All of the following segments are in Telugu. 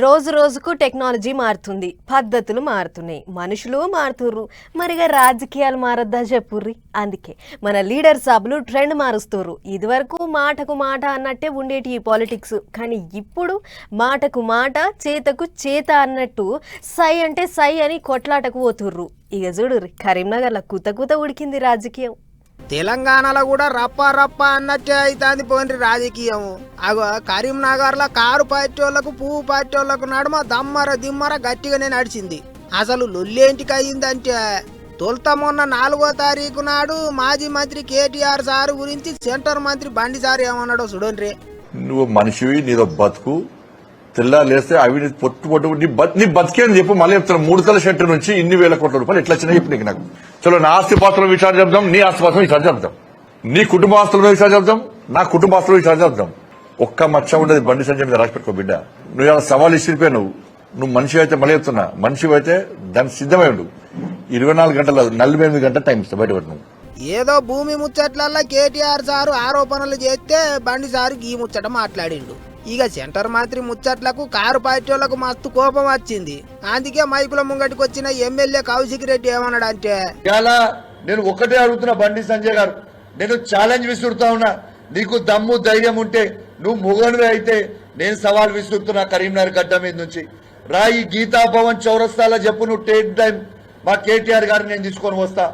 రోజు రోజుకు టెక్నాలజీ మారుతుంది, పద్ధతులు మారుతున్నాయి, మనుషులు మారుతుర్రు. మరిగా రాజకీయాలు మారద్దా చెప్పుర్రి. అందుకే మన లీడర్ సాబులు ట్రెండ్ మారుస్తుర్రు. ఇదివరకు మాటకు మాట అన్నట్టే ఉండేటి ఈ పాలిటిక్స్, కానీ ఇప్పుడు మాటకు మాట చేతకు చేత అన్నట్టు సై అంటే సై అని కొట్లాటకు పోతుర్రు. ఇక చూడుర్రి, కరీంనగర్లో కుత ఉడికింది రాజకీయం. తెలంగాణలో కూడా రప్ప రప్ప అన్నట్టే అవుతుంది పోండి రాజకీయం. అగో కరీంనగర్లో కారు పార్టీ వాళ్ళకు పువ్వు పార్టీ వాళ్ళకు నడుమ దమ్మర దిమ్మర గట్టిగానే నడిచింది. అసలు లొల్లేంటికి అయిందంటే తొలుత మొన్న 4వ తారీఖు నాడు మాజీ మంత్రి కేటీఆర్ సారు గురించి సెంటర్ మంత్రి బండి సార్ ఏమన్నాడో చూడండి. నువ్వు మనిషివి, నీదో బతుకు, తెల్లాలేస్తే అవి పొట్టు నీ బతికేని చెప్పు. మళ్ళీ చెప్తాను, 3 తల షర్టు నుంచి ఇన్ని వేల కోట్ల రూపాయలు ఎట్లా వచ్చినాయి చెప్పు నీకు. నాకు చలో, నా ఆస్తిపాస్తుల విషయాలు చెప్తాం, నీ ఆస్తిపాస్తుల విషయాలు చెప్తాం, నీ కుటుంబ ఆస్తుల విషయాలు చెప్తాం, నా కుటుంబ ఆస్తుల విషయాలు చెప్తాం. ఒక్క మచ్చ ఉండదు బండి సంజయ్ మీద రాసి పెట్టుకో బిడ్డ. నువ్వు ఏమైనా సవాల్ ఇచ్చిపోయి నువ్వు మనిషి అయితే, మళ్ళీ చెప్తున్నా, మనిషి అయితే దానికి సిద్ధమై ఉండు. 24 గంటలు 48 గంటల టైం ఇస్తా బయట నువ్వు. ఏదో భూమి ముచ్చట్లల్లో కేటీఆర్ సారు ఆరోపణలు చేస్తే బండి సారు ఈ ముచ్చట మాట్లాడిండు. ఇక సెంటర్ మంత్రి ముచ్చట్లకు కారు పార్టీ వాళ్ళకు మస్తు కోపం వచ్చింది. అందుకే మైకుల ముంగటికి వచ్చిన ఎమ్మెల్యే కౌశిక్ రెడ్డి ఏమన్నాడంటే, నేను ఒకటే అడుగుతున్నా బండి సంజయ్ గారు, నేను ఛాలెంజ్ విసురుతా ఉన్నా. నీకు దమ్ము ధైర్యం ఉంటే, నువ్వు మొగనువే అయితే నేను సవాల్ విసురుతున్నా కరీంనగర్ గడ్డ మీద నుంచి. రాయి గీతా భవన్ చౌరస్తాలో చెప్పు, నువ్వు టేక్ టైం మా కేటీఆర్ గారిని నేను తీసుకొని వస్తా.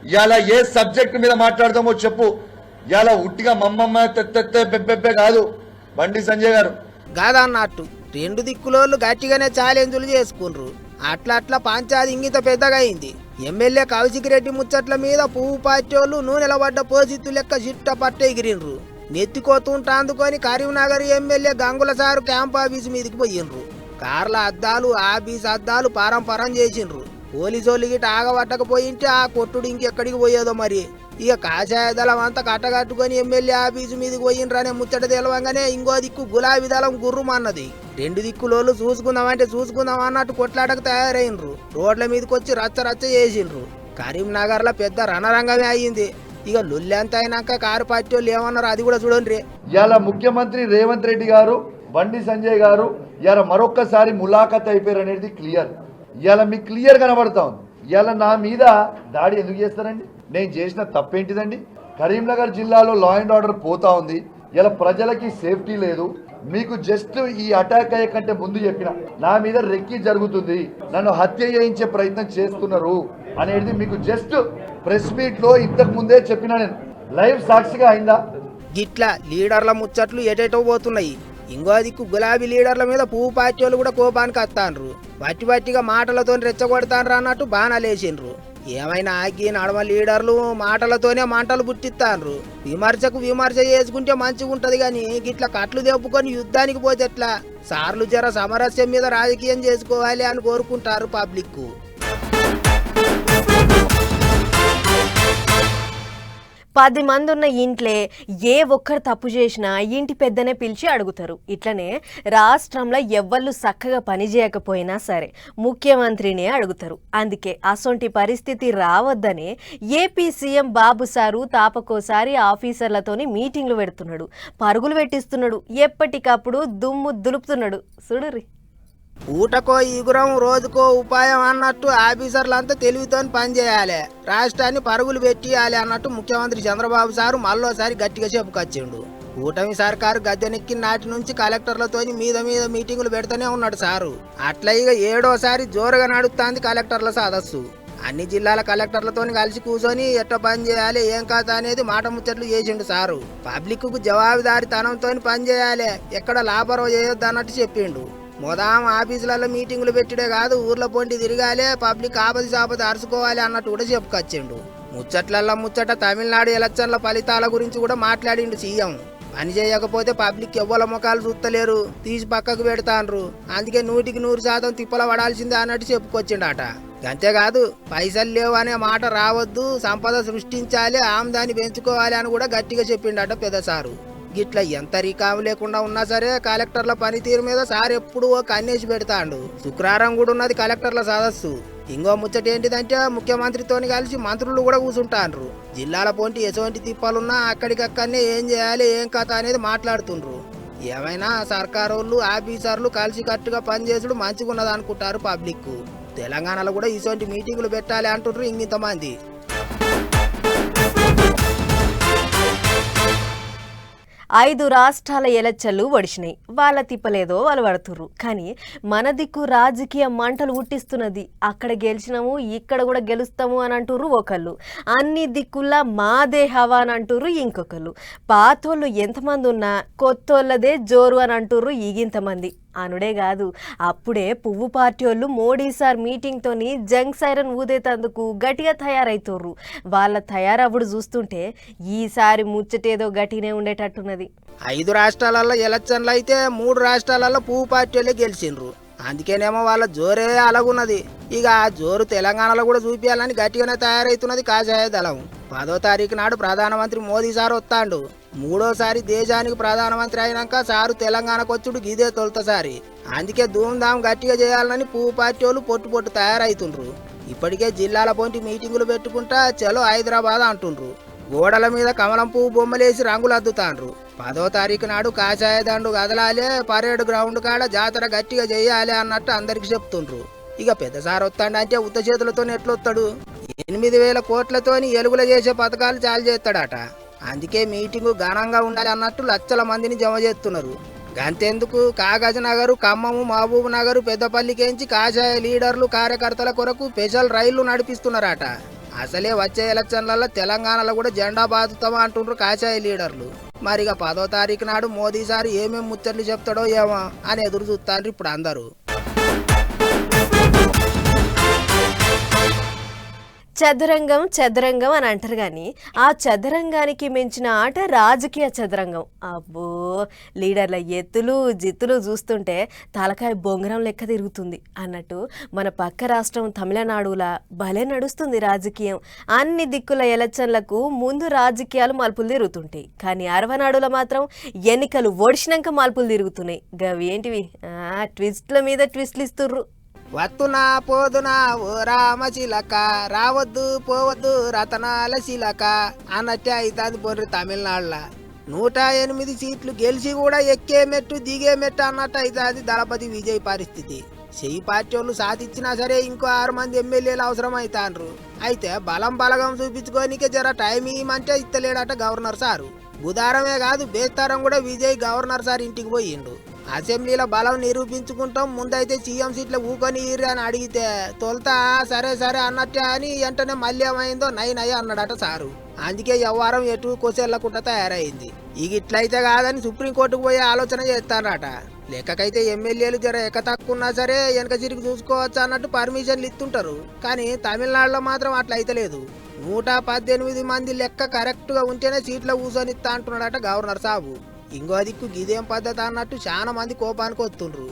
ఇవాళ ఏ సబ్జెక్ట్ మీద మాట్లాడదామో చెప్పు. ఇవాళ ఉట్టిగా మమ్మమ్మ పెప్పే కాదు బండి సంజయ్ గారు. కాదన్నట్టు 2 దిక్కులోళ్ళు గట్టిగానే ఛాలెంజ్లు చేసుకుండ్రు. అట్లా పంచాది ఇంగిత పెద్దగా అయింది. ఎమ్మెల్యే కౌశిక్ రెడ్డి ముచ్చట్ల మీద పువ్వు పార్టీ వాళ్ళు నూనెల పడ్డ పోసిత్తు లెక్క చిట్ట పట్ట ఎగిరిండ్రు. నెత్తికోతుంటా అందుకొని Karimnagar MLA Gangula sir camp office మీదకి పోయిండ్రు. కార్ల అద్దాలు, ఆఫీస్ అద్దాలు పారం చేసిండ్రు. పోలీసోళ్ళు గిట్ట ఆగబట్టకపోయింటే ఆ కొట్టుడు ఇంకెక్కడికి పోయేదో మరి. ఇక కాషాయ దళం అంతా కట్టగట్టుకుని ఎమ్మెల్యే ఆఫీసు మీదకి పోయిండ్రనే ముచ్చట తెలవంగానే ఇంకో దిక్కు గులాబీ దళం గుర్రుమన్నది. 2 దిక్కులోళ్ళు చూసుకుందాం అన్నట్టు కొట్లాటకు తయారైండ్రు. రోడ్ల మీదకి వచ్చి రచ్చ చేసిండ్రు. కరీంనగర్ లో పెద్ద రణరంగమే అయ్యింది. ఇక లొల్లెంత అయినాక కారు పార్టీ వాళ్ళు ఏమన్నారు అది కూడా చూడండి. ఇవాళ ముఖ్యమంత్రి రేవంత్ రెడ్డి గారు, బండి సంజయ్ గారు ఇవాళ మరొక్కసారి ములాఖత్ అయిపోయారు అనేది క్లియర్. ఇవాళ మీకు క్లియర్ కనబడతా ఉంది. ఇవాళ నా మీద దాడి ఎందుకు చేస్తారండి? నేను చేసిన తప్పేంటిదండి? కరీంనగర్ జిల్లాలో లా అండ్ ఆర్డర్ పోతా ఉంది. ఇలా ప్రజలకి సేఫ్టీ లేదు. మీకు జస్ట్ ఈ అటాక్ అయ్యే కంటే ముందు చెప్పిన, నా మీద రెక్కి జరుగుతుంది, నన్ను హత్య చేయించే ప్రయత్నం చేస్తున్నారు అనేది మీకు జస్ట్ ప్రెస్ మీట్ లో ఇంతకు ముందే చెప్పిన. నేను లైవ్ సాక్షిగా అయిందా? గిట్లా లీడర్ల ముచ్చట్లు ఎటేటో పోతున్నాయి. ఇంకో దిక్కు గులాబీ లీడర్ల మీద పువ్వు పార్టీ వాళ్ళు కూడా కోపానికి వస్తాన్రు. వట్టిగా మాటలతో రెచ్చగొడతాన్రు అన్నట్టు బాణాలేసిండ్రు. ఏమైనా ఆగి నడమ లీడర్లు మాటలతోనే మంటలు పుట్టిస్తాన్రు. విమర్శ చేసుకుంటే మంచిగా ఉంటది గాని గిట్లా కట్లు తెప్పుకొని యుద్ధానికి పోతే ఎట్లా? సార్లు జర సమరస్యం మీద రాజకీయం చేసుకోవాలి అని కోరుకుంటారు పబ్లిక్. 10 మంది ఉన్న ఇంట్లే ఏ ఒక్కరు తప్పు చేసినా ఇంటి పెద్దనే పిలిచి అడుగుతారు. ఇట్లనే రాష్ట్రంలో ఎవ్వళ్ళు చక్కగా పని చేయకపోయినా సరే ముఖ్యమంత్రినే అడుగుతారు. అందుకే అసొంటి పరిస్థితి రావద్దని ఏపీ సీఎం బాబు సారు తాపకోసారి ఆఫీసర్లతోని మీటింగ్లు పెడుతున్నాడు, పరుగులు పెట్టిస్తున్నాడు, ఎప్పటికప్పుడు దుమ్ము దులుపుతున్నాడు. చూడుర్రి. ఊటకో ఈగురం రోజుకో ఉపాయం అన్నట్టు ఆఫీసర్లంతా తెలివితో పనిచేయాలి, రాష్ట్రాన్ని పరుగులు పెట్టియాలి అన్నట్టు ముఖ్యమంత్రి చంద్రబాబు సారు మళ్ళోసారి గట్టిగా చెప్పుకొచ్చిండు. కూటమి సర్కారు గద్దెనెక్కిన నాటి నుంచి కలెక్టర్లతో మీద మీటింగులు పెడుతూనే ఉన్నాడు సారు. అట్లా ఇక 7వసారి జోరుగా నడుస్తుంది కలెక్టర్ల సదస్సు. అన్ని జిల్లాల కలెక్టర్లతో కలిసి కూర్చొని ఎట్ట పని చేయాలి, ఏం కాదు అనేది మాట ముచ్చట్లు చేసిండు సారు. పబ్లిక్ కు జవాబుదారితనంతో పని చేయాలి, ఎక్కడ లాభరో చేయొద్దు అన్నట్టు చెప్పిండు. మొదం ఆఫీసులలో మీటింగులు పెట్టిడే కాదు, ఊర్లో పొంటి తిరగాలి, పబ్లిక్ ఆపది అరుచుకోవాలి అన్నట్టు కూడా చెప్పుకొచ్చిండు. ముచ్చట తమిళనాడు ఎలక్షన్ల ఫలితాల గురించి కూడా మాట్లాడిండు సీఎం. పని చేయకపోతే పబ్లిక్ ఎవ్వల ముఖాలు చూస్తలేరు, తీసి పక్కకు పెడతాన్రు. అందుకే 100% తిప్పల పడాల్సిందే అన్నట్టు చెప్పుకొచ్చిండట. అంతేకాదు, పైసలు లేవు అనే మాట రావద్దు, సంపద సృష్టించాలి, ఆమ్దాన్ని పెంచుకోవాలి అని కూడా గట్టిగా చెప్పిండట పెద్దసారు. గిట్లా ఎంత రికాము లేకుండా ఉన్నా సరే కలెక్టర్ల పనితీరు మీద సార్ ఎప్పుడు ఓ కన్నేసి పెడతాండు. శుక్రవారం కూడా ఉన్నది కలెక్టర్ల సదస్సు. ఇంకో ముచ్చట ఏంటిదంటే ముఖ్యమంత్రితోని కలిసి మంత్రులు కూడా కూర్చుంటాండ్రు. జిల్లాల పొంటి ఎటువంటి తిప్పాలున్నా అక్కడికక్కడనే ఏం చేయాలి, ఏం కథ అనేది మాట్లాడుతుండ్రు. ఏమైనా సర్కారోళ్ళు ఆఫీసర్లు కలిసికట్టుగా పనిచేసుడు మంచిగున్నది అనుకుంటారు పబ్లిక్. తెలంగాణలో కూడా ఇటువంటి మీటింగులు పెట్టాలి అంటుండ్రు ఇంతమంది. ఐదు రాష్ట్రాల ఎలచ్చలు వడిచినాయి. వాళ్ళ తిప్పలేదో వాళ్ళు పడుతుర్రు. కానీ మన దిక్కు రాజకీయ మంటలు పుట్టిస్తున్నది. అక్కడ గెలిచినాము ఇక్కడ కూడా గెలుస్తాము అని అంటుర్రు ఒకళ్ళు, అన్ని దిక్కుల్లా మాదే హవా అని అంటుర్రు ఇంకొకళ్ళు. పాతోళ్ళు ఎంతమంది ఉన్నా కొత్తోళ్ళదే జోరు అని అంటుర్రు ఈగింతమంది. అనుడే కాదు, అప్పుడే పువ్వు పార్టీ వాళ్ళు మోడీ సార్ మీటింగ్తోని జంగ్ సైరన్ ఊదేతందుకు గట్టిగా తయారైతుర్రు. వాళ్ళ తయారవ్వడు చూస్తుంటే ఈసారి ముచ్చటేదో గట్టినే ఉండేటట్టున్నది. 5 రాష్ట్రాలలో ఎలక్షన్లు అయితే 3 రాష్ట్రాలలో పువ్వు పార్టీలే గెలిచిండ్రు. అందుకేనేమో వాళ్ళ జోరే అలాగున్నది. ఇక ఆ జోరు తెలంగాణలో కూడా చూపించాలని గట్టిగానే తయారైతున్నది కాషాయ దళం. 10వ తారీఖు నాడు ప్రధానమంత్రి మోదీ సార్ వస్తాడు. 3వసారి దేశానికి ప్రధానమంత్రి అయినాక సారు తెలంగాణకు వచ్చుడు గిదే తొలుతసారి. అందుకే ధూమ్ధాం గట్టిగా చేయాలని పువ్వు పార్టీ వాళ్ళు పొట్టు తయారైతుండ్రు. ఇప్పటికే జిల్లాల పొంటి మీటింగులు పెట్టుకుంటా చలో హైదరాబాద్ అంటుండ్రు. గోడల మీద కమలం పువ్వు బొమ్మలేసి రంగులు అద్దుతాండ్రు. 10వ తారీఖు నాడు కాషాయ దండు కదలాలే, పరేడ్ గ్రౌండ్ కాడ జాతర గట్టిగా చేయాలి అన్నట్టు అందరికి చెప్తుండ్రు. ఇక పెద్ద సార్ వస్తాడంటే ఉత్త చేతులతో ఎట్లొస్తాడు? 8,000 కోట్లతోని ఎలుగుల చేసే పథకాలు చాలు చేస్తాడట. అందుకే మీటింగు ఘనంగా ఉండాలి అన్నట్టు లక్షల మందిని జమ చేస్తున్నారు. గంతెందుకు కాగజ్ నగరు, ఖమ్మము, మహబూబ్ నగరు, పెద్దపల్లికేంచి కాషాయ లీడర్లు కార్యకర్తల కొరకు స్పెషల్ రైళ్లు నడిపిస్తున్నారట. అసలే వచ్చే ఎలక్షన్లలో తెలంగాణలో కూడా జెండా బాదుతామా అంటుండ్రు కాషాయ లీడర్లు. మరిగా 10వ తారీఖు నాడు మోదీ సార్ ఏమేం ముచ్చట్లు చెప్తాడో ఏమో అని ఎదురు చూస్తాండ్రు ఇప్పుడు అందరూ. చదరంగం చదరంగం అని అంటారు కానీ ఆ చదరంగానికి మించిన ఆట రాజకీయ చదరంగం. అబ్బో, లీడర్ల ఎత్తులు జిత్తులు చూస్తుంటే తలకాయ బొంగరం లెక్క తిరుగుతుంది అన్నట్టు మన పక్క రాష్ట్రం తమిళనాడులా భలే నడుస్తుంది రాజకీయం. అన్ని దిక్కుల ఎలక్షన్లకు ముందు రాజకీయాలు మలుపులు తిరుగుతుంటాయి, కానీ అరవనాడులో మాత్రం ఎన్నికలు ఒడిసినాక మలుపులు తిరుగుతున్నాయి. గవి ఏంటివి ట్విస్ట్ల మీద ట్విస్ట్లు ఇస్తుర్రు. వత్తునా పోదునా ఓ రామశిలక, రావద్దు పోవద్దు రతనాల శిలక అన్నట్టే అవుతుంది పోర్రి తమిళనాడులో. 108 సీట్లు గెలిచి కూడా ఎక్కే మెట్టు దిగే మెట్టు అన్నట్టు అవుతుంది దళపతి విజయ్ పరిస్థితి. చెయ్యి పార్టీ వాళ్ళు సాధించినా సరే ఇంకో 6 మంది ఎమ్మెల్యేలు అవసరం అవుతాండ్రు. అయితే బలగం చూపించుకోనికే జర టైం ఇవ్వమంటే ఇస్తలేడట గవర్నర్ సారు. బుధారమే కాదు బేస్తారం కూడా విజయ్ గవర్నర్ సార్ ఇంటికి పోయిండు. అసెంబ్లీలో బలం నిరూపించుకుంటాం, ముందైతే సీఎం సీట్లు ఊకొని ఇర్రి అని అడిగితే తొలుత సరే సరే అన్నట్టే అని వెంటనే మళ్ళీ ఏమైందో నై అన్నాడట సారు. అందుకే వ్యవహారం ఎటు కొసెళ్లకుండా తయారైంది. ఇక ఇట్లయితే కాదని సుప్రీంకోర్టుకు పోయే ఆలోచన చేస్తారట. లెక్కకైతే ఎమ్మెల్యేలు జర ఎక్కతక్కున్నా సరే వెనక చిరికి చూసుకోవచ్చు అన్నట్టు పర్మిషన్లు ఇస్తుంటారు. కానీ తమిళనాడులో మాత్రం అట్లయితే లేదు. 118 మంది లెక్క కరెక్ట్ గా ఉంటేనే సీట్లో కూర్చొని ఇస్తా అంటున్నాడట గవర్నర్ సాబు. ఇంకో దిక్కు గిదేం పద్ధతి అన్నట్టు చాలా మంది కోపానికి వస్తుండ్రు.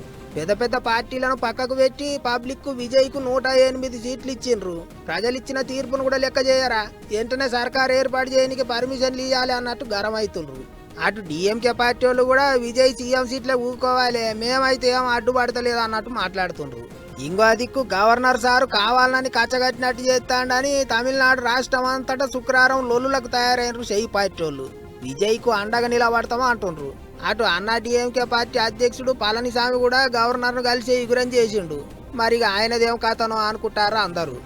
పెద్ద పార్టీలను పక్కకు పెట్టి పబ్లిక్ విజయ్ కు 108 సీట్లు ఇచ్చిండ్రు. ప్రజలు ఇచ్చిన తీర్పును కూడా లెక్క చేయరా, వెంటనే సర్కారు ఏర్పాటు చేయడానికి పర్మిషన్లు ఇవ్వాలి అన్నట్టు గరం అవుతుండ్రు. అటు డిఎంకే పార్టీ వాళ్ళు కూడా విజయ్ సీఎం సీట్లే ఊకోవాలి, మేమైతే ఏం అడ్డుపడతలేదు అన్నట్టు మాట్లాడుతుండ్రు. ఇంకో దిక్కు గవర్నర్ సారు కావాలని కచ్చగట్టినట్టు చేస్తాడని తమిళనాడు రాష్ట్రం అంతటా శుక్రవారం లొల్లులకు తయారైనరు చెయ్యి పార్టీ వాళ్ళు. విజయ్ కు అండగా నిలబడతామా అంటుండ్రు. అటు అన్నా డిఎంకే పార్టీ అధ్యక్షుడు పళనిస్వామి కూడా గవర్నర్ ను కలిసి ఎగురం చేసిండు. మరి ఆయనదేం కథనో అనుకుంటారా అందరూ.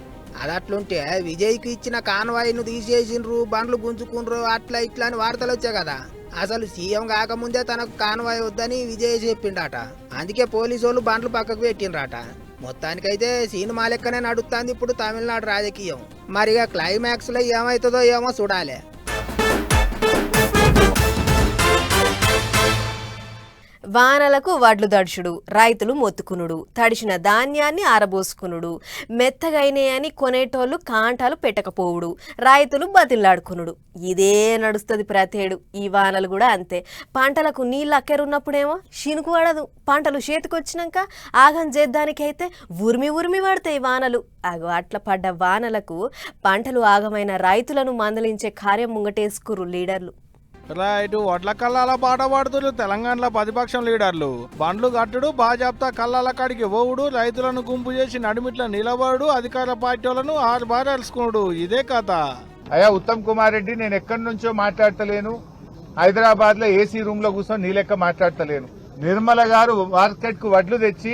అదట్లుంటే విజయ్ కు ఇచ్చిన కాన్వాయ్ను తీసేసిండ్రు, బండ్లు గుంజుకుండ్రు, అట్లా ఇట్లా అని వార్తలు వచ్చాయి కదా. అసలు సీఎం కాకముందే తనకు కాన్వాయ్ వద్దని విజయ్ చెప్పిండట. అందుకే పోలీసు వాళ్ళు బండ్లు పక్కకు పెట్టిండ్రట. మొత్తానికైతే సినిమా లెక్కనే నడుస్తుంది ఇప్పుడు తమిళనాడు రాజకీయం. మరిగా క్లైమాక్స్ లో ఏమవుతుందో ఏమో చూడాలి. వానలకు వడ్లు దడుచుడు, రైతులు మొత్తుకునుడు, తడిచిన ధాన్యాన్ని ఆరబోసుకునుడు, మెత్తగైనాయని కొనేటోళ్ళు కాంటాలు పెట్టకపోవుడు, రైతులు బతిల్లాడుకునుడు, ఇదే నడుస్తుంది ప్రతేడు. ఈ వానలు కూడా అంతే. పంటలకు నీళ్ళు అక్కెరున్నప్పుడేమో శినుకు పడదు, పంటలు చేతికొచ్చినాక ఆగం చేద్దానికైతే ఉరిమి పడతాయి వానలు. అట్లా పడ్డ వానలకు పంటలు ఆగమైన రైతులను మందలించే కార్యం ముంగటేసుకురు లీడర్లు. రైట్, వడ్ల కల్లాల పాట పాడుతున్నారు తెలంగాణలో ప్రతిపక్షం లీడర్లు. బండ్లు కట్టుడు, బాజాప్తా కల్లాల కాడికి పోవుడు, రైతులను గుంపు చేసి నడిమిట్ల నిలబడు, అధికార పార్టీ వాళ్ళను ఆరుబారేసుకున్నాడు. ఇదే కథ. అయ్యా ఉత్తమ్ కుమార్ రెడ్డి, నేను ఎక్కడి నుంచో మాట్లాడతలేను. హైదరాబాద్ లో ఏసీ రూమ్ లో కూర్చొని నీ లెక్క మాట్లాడతలేను. నిర్మల గారు మార్కెట్ కు వడ్లు తెచ్చి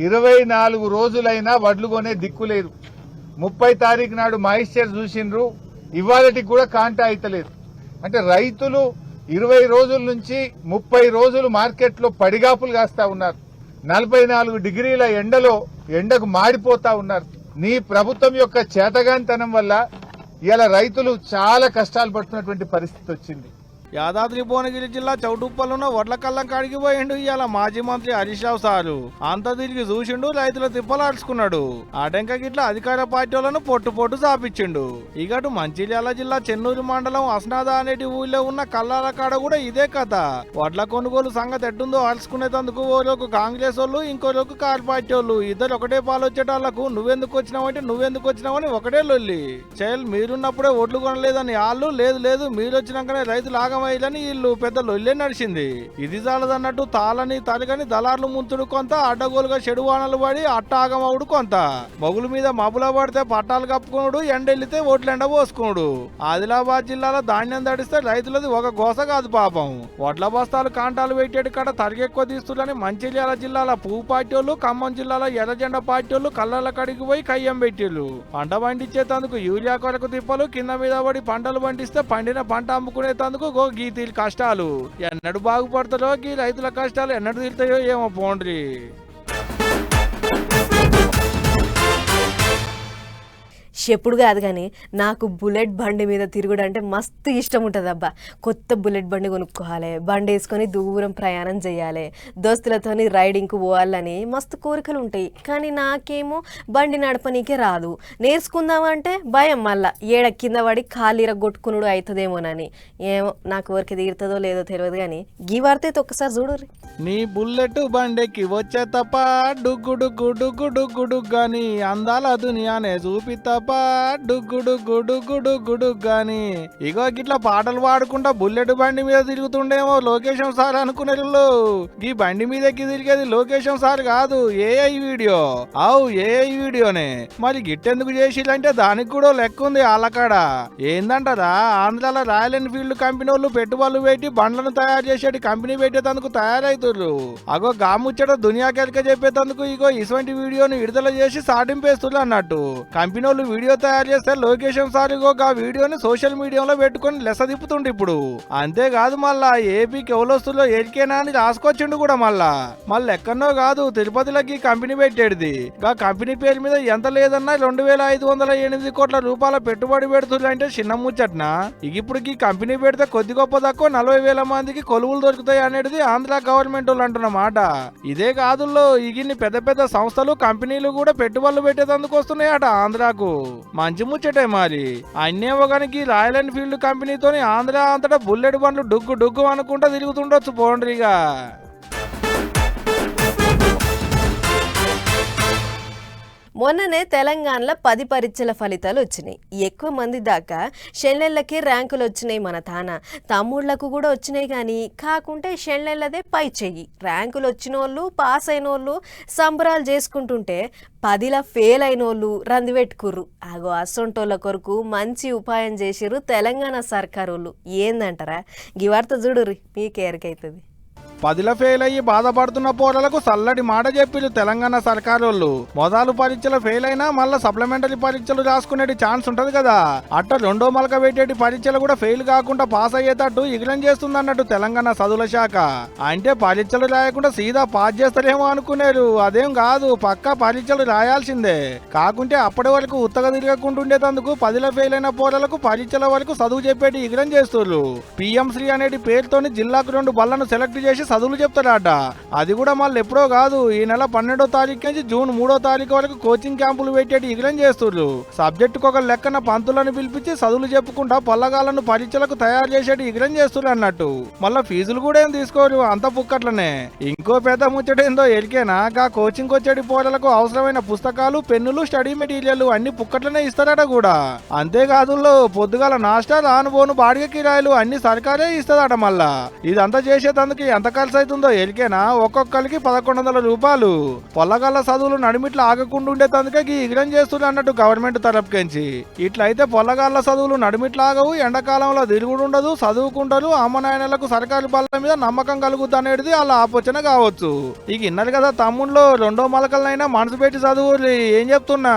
24 రోజులైనా వడ్లు కొనే దిక్కు లేదు. 30 తారీఖు నాడు మాయిశ్చర్ చూసిండ్రు, ఇవాళకి కూడా కాంటా అయితలేదు. అంటే రైతులు 20 రోజుల నుంచి 30 రోజులు మార్కెట్ లో పడిగాపులు కాస్తా ఉన్నారు. 44 డిగ్రీల ఎండకు మాడిపోతా ఉన్నారు. నీ ప్రభుత్వం యొక్క చేతగానితనం వల్ల ఇలా రైతులు చాలా కష్టాలు పడుతున్నటువంటి పరిస్థితి వచ్చింది. యాదాద్రి భువనగిరి జిల్లా చౌటుప్పలున్న వడ్ల కళ్ళం కాడికి పోయిండు ఇవాళ మాజీ మంత్రి హరీష్ రావు సారు. అంత తిరిగి చూసిండు, రైతుల తిప్పలాడ్చుకున్నాడు. ఆటంక గిట్ల అధికార పార్టీలను పొట్టు సాపించిండు. ఇగటు మంచిర్యాల జిల్లా చెన్నూరు మండలం అస్నాద అనేటి ఊళ్ళో ఉన్న కల్లాల కాడ కూడా ఇదే కథ. వడ్ల కొనుగోలు సంగతి ఎట్టుందో అలుసుకునేందుకు ఓలోకు కాంగ్రెస్ వాళ్ళు, ఇంకోలోకు కార్ పార్టీ వాళ్ళు ఇద్దరు ఒకటే పాలొచ్చేటాళ్లకు నువ్వెందుకు వచ్చినావని ఒకటే లొల్లి. మీరున్నప్పుడే ఓట్లు కొనలేదని వాళ్ళు, లేదు మీరు వచ్చినాకనే రైతులు ఆగమయ్యాలని వీళ్ళు పెద్ద లొల్లే నడిచింది. ఇది చాలదన్నట్టు తాళని తలగని దళార్లు ముంచుడు కొంత, అడ్డగోలుగా చెడు వానలు పడి అట్ట ఆగమవుడు కొంత. మొగుల మీద మబ్బుల పడితే పట్టాలు కప్పుకున్నాడు, ఎండెళ్లితే ఓట్లు ఎండ పోసుకున్నాడు. ఆదిలాబాద్ జిల్లాలో ధాన్యం తడిస్తే రైతులది ఒక గోస కాదు పాపం. వడ్ల బస్తాలు కాంటాలు పెట్టేటి కాడ తరిగెక్కువ తీస్తులని మంచిర్యాల జిల్లాల పువ్వు పార్టీ వాళ్ళు, ఖమ్మం జిల్లాలో ఎర్రజెండ పార్టీ వాళ్ళు కళ్ళల కడికి పోయి కయ్యం పెట్టిళ్ళు. పంట పండించేందుకు యూరియా కొరకు తిప్పలు, కింద మీద పడి పంటలు పండిస్తే పండిన పంట అమ్ముకునేందుకు గీతీలు కష్టాలు. ఎన్నడు బాగుపడతారో గీ రైతుల కష్టాలు ఎన్నడు తీరుతాయో ఏమో పోండ్రి. చెప్పుడు కాదు కానీ నాకు బుల్లెట్ బండి మీద తిరుగుడు అంటే మస్తు ఇష్టం ఉంటుంది అబ్బా. కొత్త బుల్లెట్ బండి కొనుక్కోవాలి, బండి వేసుకొని దూరం ప్రయాణం చేయాలి, దోస్తులతోని రైడింగ్కు పోవాలని మస్తు కోరికలు ఉంటాయి. కానీ నాకేమో బండి నడపనీకే రాదు. నేర్చుకుందామంటే భయం, మళ్ళా ఏడ కింద పడి కాలు ఇరగొట్టుకునుడు అవుతుందేమోనని. ఏమో నాకు ఊరికి తీరుతుందో లేదో తెలియదు కానీ గీ వార్త ఒక్కసారి చూడుర్రి. నీ బుల్లెట్ బండెక్కి వచ్చే తప్ప డుగ్గు డుగ్గు డుగ్గు డుగ్గు డుగ్గాని అందాల దునియానే చూపి తప్ప డుగ్గు డుగ్గు డుగ్గు డుగ్గు డుగ్గాని. ఇగో గిట్లా పాటలు పాడుకుంటా బుల్లెట్ బండి మీద తిరుగుతుండేమో లోకేశం సార్ అనుకునేళ్ళు. ఈ బండి మీదకి తిరిగేది లోకేశం సార్ కాదు, ఏఐ వీడియో. ఏఐ వీడియోనే. మరి గిట్టెందుకు చేసిరంటే దానికి కూడా లెక్క ఉంది ఆలకాడ. ఏందంటారా, ఆంధ్రాలో రాయల్ ఎన్ఫీల్డ్ కంపెనీ వాళ్ళు పెట్టుబడులు పెట్టి బండ్లను తయారు చేసేటి కంపెనీ పెట్టేందుకు తయారైతున్నారు. అగో గాముచ్చట దునియాకెరక చెప్పేందుకు ఇగో ఇటువంటి వీడియోని విడుదల చేసి సాటింపేస్తున్నారు అన్నట్టు. కంపెనీ వాళ్ళు వీడియో తయారు చేస్తే లోకేశం సార్ ఇగో ఆ వీడియోని సోషల్ మీడియాలో పెట్టుకుని లెస తిప్పుతుండే ఇప్పుడు. అంతేకాదు మళ్ళా ఏపీకి ఎవరొస్తుందో ఎరికేనా అని రాసుకొచ్చిండు కూడా. మళ్ళీ ఎక్కడో కాదు తిరుపతిలోకి కంపెనీ పెట్టేది. ఆ కంపెనీ పేరు మీద ఎంత లేదన్నా 2508 కోట్ల రూపాయల పెట్టుబడి పెడుతుందంటే చిన్న ముచ్చట్నా. ఇప్పుడు ఈ కంపెనీ పెడితే కొద్ది గొప్ప తక్కువ 40,000 మందికి కొలువులు దొరుకుతాయి అనేది ఆంధ్ర గవర్నమెంట్ వాళ్ళు అంటున్న మాట. ఇదే కాదుల్లో ఇగిన్ని పెద్ద పెద్ద సంస్థలు కంపెనీలు కూడా పెట్టుబడులు పెట్టేందుకు వస్తున్నాయట ఆంధ్రాకు. మంచి ముచ్చటే మరి. అన్నేమో కనుక రాయల్ ఎన్ఫీల్డ్ కంపెనీతోని ఆంధ్ర అంతటా బుల్లెట్ బండ్లు డుగ్గు డుగ్గు అనుకుంటా తిరుగుతుండొచ్చు పోండ్రిగా. మొన్ననే తెలంగాణలో 10 పరీక్షల ఫలితాలు వచ్చినాయి. ఎక్కువ మంది దాకా షెల్లెళ్ళకి ర్యాంకులు వచ్చినాయి. మన తమ్ముళ్లకు కూడా వచ్చినాయి. కానీ కాకుంటే షెల్లెళ్ళదే పై చెయ్యి. ర్యాంకులు వచ్చిన వాళ్ళు, పాస్ అయిన వాళ్ళు సంబరాలు చేసుకుంటుంటే 10ల ఫెయిల్ అయిన వాళ్ళు రంది పెట్టుకుర్రు. ఆగో అసొంటోళ్ళ కొరకు మంచి ఉపాయం చేసిర్రు తెలంగాణ సర్కారు వాళ్ళు. ఏందంటారా, ఈ వార్త చూడుర్రి, మీకే ఎరకైతుంది. 10ల ఫెయిల్ అయ్యి బాధపడుతున్న పోరలకు చల్లటి మాట చెప్పిళ్ళు తెలంగాణ సర్కారు వాళ్ళు. మొదలు పరీక్షలు ఫెయిల్ అయినా మళ్ళీ సప్లిమెంటరీ పరీక్షలు రాసుకునే ఛాన్స్ ఉంటది కదా. అట్ట రెండో మలక పెట్టేటి పరీక్షలు కూడా ఫెయిల్ కాకుండా పాస్ అయ్యేటట్టు ఇగ్నం చేస్తుంది అన్నట్టు తెలంగాణ చదువుల శాఖ. అంటే పరీక్షలు రాయకుండా సీదా పాస్ చేస్తారేమో అనుకునేరు. అదేం కాదు, పక్కా పరీక్షలు రాయాల్సిందే. కాకుంటే అప్పటి వరకు ఉత్తగా తిరగకుంటుండేందుకు 10ల ఫెయిల్ అయిన పోరలకు పరీక్షల వరకు చదువు చెప్పేటి ఇగ్నం చేస్తున్నారు. పిఎం శ్రీ అనేటి పేరుతోని జిల్లాకు 2 బళ్లను సెలెక్ట్ చేసి చదువులు చెప్తాడట. అది కూడా మళ్ళీ ఎప్పుడో కాదు, ఈ నెల 12వ తారీఖు నుంచి జూన్ 3వ తారీఖు వరకు కోచింగ్ క్యాంపులు పెట్టేటి ఇగ్నం చేస్తున్నారు. సబ్జెక్టుకు ఒక లెక్కన పంతులను పిలిపించి చదువులు చెప్పుకుంటా పొల్లగాలను పరీక్షలకు తయారు చేసేటి ఇగ్నం చేస్తున్నారు అన్నట్టు. మళ్ళా ఫీజులు కూడా ఏం తీసుకోరు, అంత పుక్కట్లనే. ఇంకో పెద్ద ముచ్చటేందో ఎరికేనా, గా కోచింగ్ వచ్చేటి పోరలకు అవసరమైన పుస్తకాలు, పెన్నులు, స్టడీ మెటీరియల్ అన్ని పుక్కట్లనే ఇస్తారట కూడా. అంతేకాదు పొద్దుగాల నాస్టా, రానుబోను బాడిగ కిరాయిలు అన్ని సర్కారే ఇస్తుందట. మళ్ళా ఇదంతా చేసేందుకు ఎంత ఖర్చు అవుతుందో ఎలికేనా? ఒక్కొక్కరికి 1100 రూపాయలు. పొల్లగాళ్ళ చదువులు నడిమిట్లా ఆగకుండా ఉండేందుకే ఇగ్రం చేస్తుంది అన్నట్టు గవర్నమెంట్ తరపుకెంచి. ఇట్లయితే పొల్లగాళ్ళ చదువులు నడిమిట్లా ఆగవు, ఎండాకాలంలో తిరుగుడు ఉండదు, చదువుకుంటారు, అమ్మనాయనలకు సర్కారు బల్ల మీద నమ్మకం కలుగుద్ది అనేది వాళ్ళ ఆలోచన కావచ్చు. ఇక ఇన్నది కదా తమ్ముళ్ళు, రెండో మలకలనైనా మనసు పెట్టి చదువు. ఏం చెప్తున్నా?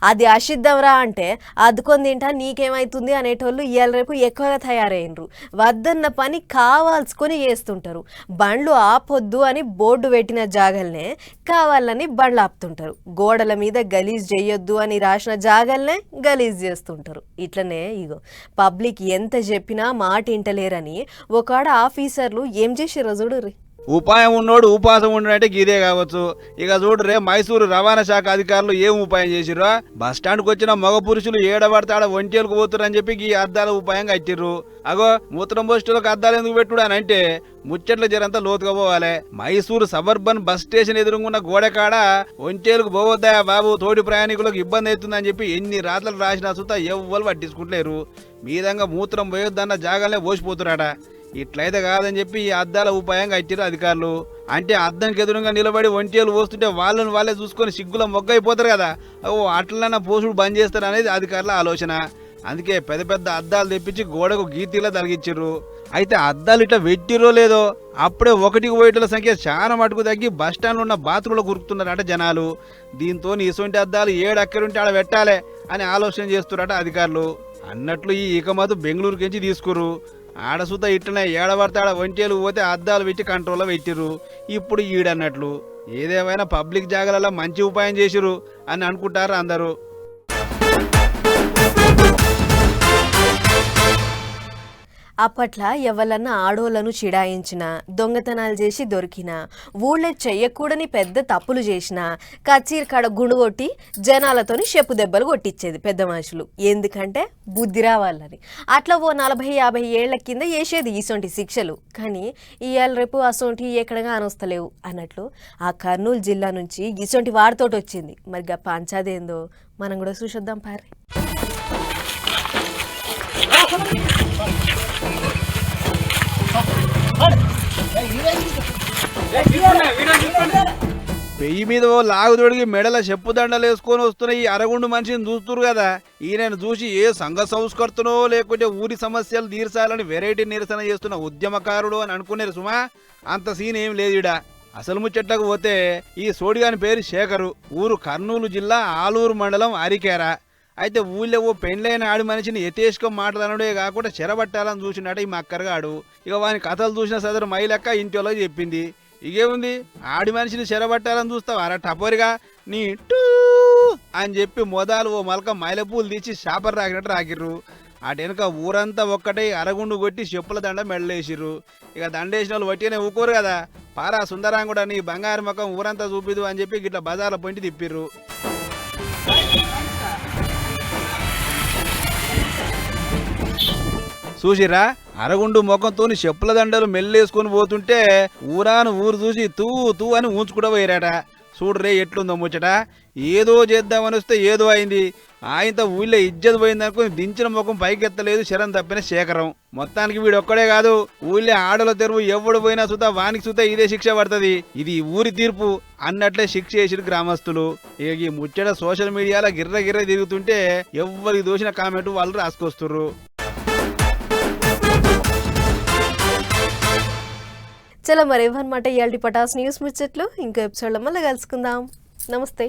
అది అసిద్ధంరా అంటే అద్దుకొని తింటా నీకేమైతుంది అనేటోళ్ళు ఇవాళ రేపు ఎక్కువగా తయారైనరు. వద్దన్న పని కావాల్సుకొని చేస్తుంటారు. బండ్లు ఆపొద్దు అని బోర్డు పెట్టిన జాగల్నే కావాలని బండ్లు ఆపుతుంటారు. గోడల మీద గలీజ్ చేయొద్దు అని రాసిన జాగల్నే గలీజ్ చేస్తుంటారు. ఇట్లనే ఇగో పబ్లిక్ ఎంత చెప్పినా మాట ఇంటలేరని ఒకడ ఆఫీసర్లు ఏం చేసిర్రో చూడుర్రి. ఉపాయం ఉన్నోడు ఉపాసం ఉండడంటే గీదే కావచ్చు. ఇక చూడరే, మైసూరు రవాణా శాఖ అధికారులు ఏం ఉపాయం చేసిర్రో, బస్టాండ్కి వచ్చిన మగ పురుషులు ఏడబడితే ఆడ ఒంటేలకు పోతురని చెప్పి ఈ అద్దాల ఉపాయం కట్టిర్రు. అగో మూత్రం పోస్టులకు అద్దాలు ఎందుకు పెట్టుడు అని అంటే ముచ్చట్ల జరంతా లోతుగా పోవాలి. మైసూరు సబర్బన్ బస్ స్టేషన్ ఎదురుగున్న గోడకాడ ఒంటేలకు పోవద్దా బాబు, తోటి ప్రయాణికులకు ఇబ్బంది అవుతుందని చెప్పి ఎన్ని రాత్రులు రాసినా సుతా ఎవ్వరు పట్టించుకుంటలేరు. మీదంగా మూత్రం పోయొద్దన్న జాగాలనే పోసిపోతురాట. ఇట్లయితే కాదని చెప్పి ఈ అద్దాల ఉపాయం కట్టిరు అధికారులు. అంటే అద్దానికి ఎదురుగా నిలబడి ఒంటేలు పోస్తుంటే వాళ్ళని వాళ్ళే చూసుకొని సిగ్గుల మొగ్గ అయిపోతారు కదా, అట్లన్నా పోసుడు బంద్ చేస్తారు అనేది అధికారుల ఆలోచన. అందుకే పెద్ద పెద్ద అద్దాలు తెప్పించి గోడకు గీతీలా తలిగించిర్రు. అయితే అద్దాలు ఇట్లా పెట్టిరో లేదో అప్పుడే ఒకటికి పోయేటల సంఖ్య చాలా మటుకు తగ్గి బస్టాండ్లో ఉన్న బాత్రూంలో కురుకుతున్నారట జనాలు. దీంతో ఇటువంటి అద్దాలు ఏడక్కరుంటే ఆడ పెట్టాలి అని ఆలోచన చేస్తున్నారట అధికారులు. అన్నట్లు ఈ ఇకమతు బెంగళూరుకించి తీసుకురు. ఆడసూత ఇట్లనే ఏడబడితే ఆడ ఒంటేలు పోతే అద్దాలు పెట్టి కంట్రోల్లో పెట్టిర్రు. ఇప్పుడు ఈడన్నట్లు ఏదేమైనా పబ్లిక్ జాగాలలో మంచి ఉపాయం చేసిరు అని అనుకుంటారు అందరూ. అప్పట్లో ఎవరన్నా ఆడోళ్లను చిడాయించినా, దొంగతనాలు చేసి దొరికినా, ఊళ్ళో చెయ్యకూడని పెద్ద తప్పులు చేసినా కచ్చీర్ కాడ గుండు కొట్టి జనాలతోని చెప్పు దెబ్బలు కొట్టించేది పెద్ద మనుషులు. ఎందుకంటే బుద్ధి రావాలని. అట్లా ఓ 40-50 ఏళ్ల కింద వేసేది ఇసొంటి శిక్షలు. కానీ ఇవాళ రేపు అసొంటి ఎక్కడగా అనొస్తలేవు అన్నట్లు ఆ కర్నూలు జిల్లా నుంచి ఇసొంటి వాడితోటి వచ్చింది. మరి గా పంచాదేందో మనం కూడా చూసొద్దాం పారి. పెయ్యి మీద ఓ లాగు తొడిగి మెడల చెప్పు దండలు వేసుకొని వస్తున్న ఈ అరగుండు మనిషిని చూస్తురు కదా. ఈయనను చూసి ఏ సంఘ సంస్కర్తనో లేకుంటే ఊరి సమస్యలు తీర్చాలని వెరైటీ నిరసన చేస్తున్న ఉద్యమకారుడు అని అనుకునేరు సుమా. అంత సీన్ ఏం లేదుడా. అసలు ముచ్చట్లకు పోతే ఈ సోడిగాని పేరు శేఖరు. ఊరు కర్నూలు జిల్లా ఆలూరు మండలం అరికేర. అయితే ఊళ్ళో ఓ పెండ్లైన ఆడి మనిషిని యథేష్కం మాట్లాడనుడే కాకుండా చెరబట్టాలని చూసినట్ట ఈ మక్కరగాడు. ఇక వాని కథలు చూసిన సదరు మైలక్క ఇంటిలో చెప్పింది. ఇగేముంది, ఆడి మనిషిని చెరబట్టాలని చూస్తావు అరా టపోరిగా నీ టూ అని చెప్పి మొదలు ఓ మలక మైలపూలు తీసి షాపర్ రాకినట్టు రాకిర్రు. అటు వెనుక ఊరంతా ఒక్కటే అరగుండు కొట్టి చెప్పుల దండ మెడలేసిర్రు. ఇక దండేసిన వాళ్ళు వట్టిగానే ఊకోరు కదా. పారా సుందరాంగుడ నీ బంగారు ముఖం ఊరంతా చూపిదు అని చెప్పి గిట్ల బజార్ల పొంటి తిప్పిర్రు. చూసిరా, అరగుండు ముఖంతోని చెప్పుల దండలు మెల్లేసుకొని పోతుంటే ఊరాను ఊరు చూసి తూ తూ అని ఊంచుకుంటూ పోయారట. చూడరే ఎట్లుందో ముచ్చట. ఏదో చేద్దామని వస్తే ఏదో అయింది. ఆయనతో ఊళ్ళో ఇజ్జత్ పోయిందనుకుని దించిన ముఖం పైకెత్తలేదు శరం తప్పిన శేఖరం. మొత్తానికి వీడు ఒక్కడే కాదు, ఊళ్ళో ఆడల తెరువు ఎవడు పోయినా సుతా వానికి సుతా ఇదే శిక్ష పడుతుంది. ఇది ఊరి తీర్పు అన్నట్లే శిక్ష చేసిరు గ్రామస్తులు. ఇక ఈ ముచ్చట సోషల్ మీడియాలో గిర్ర గిర్ర తిరుగుతుంటే ఎవరికి దోసిన కామెంట్ వాళ్ళు రాసుకొస్తుర్రు. చలో మరి ఇవన్నమాట ఇయాల్టి పటాస్ న్యూస్ ముచ్చట్లు. ఇంకో ఎపిసోడ్లో మళ్ళీ కలుసుకుందాం. నమస్తే.